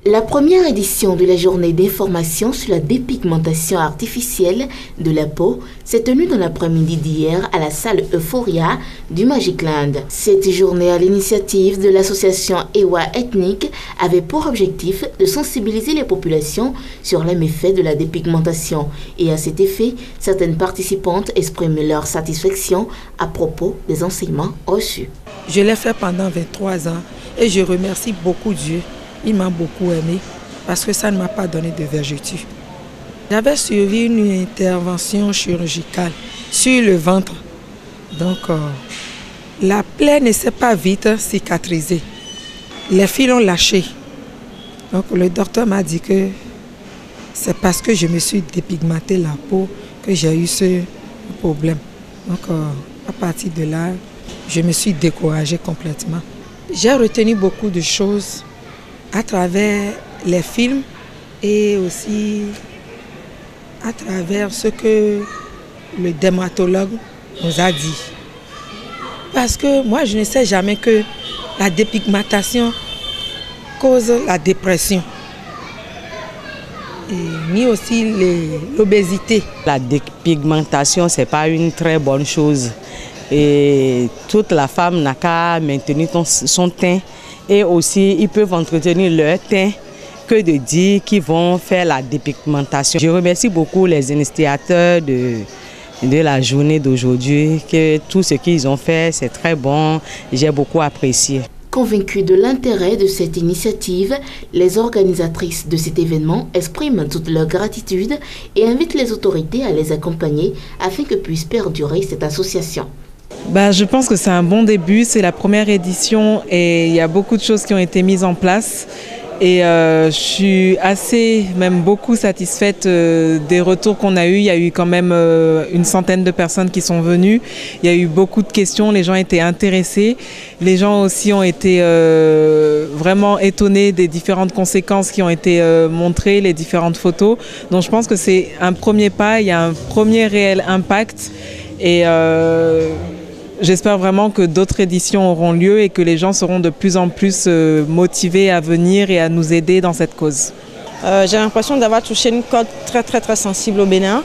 La première édition de la journée d'information sur la dépigmentation artificielle de la peau s'est tenue dans l'après-midi d'hier à la salle Euphoria du Magic Land. Cette journée à l'initiative de l'association Ewa Ethnique avait pour objectif de sensibiliser les populations sur les méfaits de la dépigmentation et à cet effet, certaines participantes expriment leur satisfaction à propos des enseignements reçus. Je l'ai fait pendant 23 ans et je remercie beaucoup Dieu. Il m'a beaucoup aimé parce que ça ne m'a pas donné de vergeture. J'avais suivi une intervention chirurgicale sur le ventre. Donc, la plaie ne s'est pas vite cicatrisée. Les fils ont lâché. Donc, le docteur m'a dit que c'est parce que je me suis dépigmenté la peau que j'ai eu ce problème. Donc, à partir de là, je me suis découragée complètement. J'ai retenu beaucoup de choses à travers les films et aussi à travers ce que le dermatologue nous a dit. Parce que moi, je ne sais jamais que la dépigmentation cause la dépression, et ni aussi l'obésité. La dépigmentation, ce n'est pas une très bonne chose. Et toute la femme n'a qu'à maintenir son teint. Et aussi, ils peuvent entretenir leur teint que de dire qu'ils vont faire la dépigmentation. Je remercie beaucoup les initiateurs de la journée d'aujourd'hui, que tout ce qu'ils ont fait, c'est très bon. J'ai beaucoup apprécié. Convaincus de l'intérêt de cette initiative, les organisatrices de cet événement expriment toute leur gratitude et invitent les autorités à les accompagner afin que puisse perdurer cette association. Je pense que c'est un bon début, c'est la première édition et il y a beaucoup de choses qui ont été mises en place. Et je suis même beaucoup satisfaite des retours qu'on a eus. Il y a eu quand même une centaine de personnes qui sont venues. Il y a eu beaucoup de questions, les gens étaient intéressés. Les gens aussi ont été vraiment étonnés des différentes conséquences qui ont été montrées, les différentes photos. Donc je pense que c'est un premier pas, il y a un premier réel impact. Et j'espère vraiment que d'autres éditions auront lieu et que les gens seront de plus en plus motivés à venir et à nous aider dans cette cause. J'ai l'impression d'avoir touché une corde très sensible au Bénin.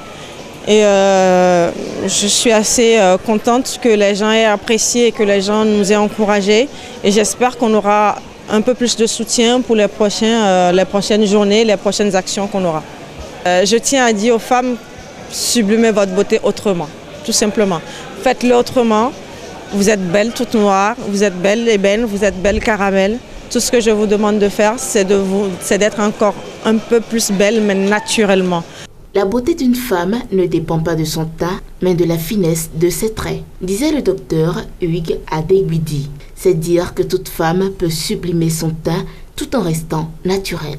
Et je suis assez contente que les gens aient apprécié et que les gens nous aient encouragés. Et j'espère qu'on aura un peu plus de soutien pour les prochaines journées, les prochaines actions qu'on aura. Je tiens à dire aux femmes, sublimez votre beauté autrement, tout simplement. Faites-le autrement. Vous êtes belle toute noire, vous êtes belle ébène, vous êtes belle caramel. Tout ce que je vous demande de faire, c'est d'être encore un peu plus belle, mais naturellement. La beauté d'une femme ne dépend pas de son teint, mais de la finesse de ses traits, disait le docteur Hugues Adéguidi. C'est dire que toute femme peut sublimer son teint tout en restant naturelle.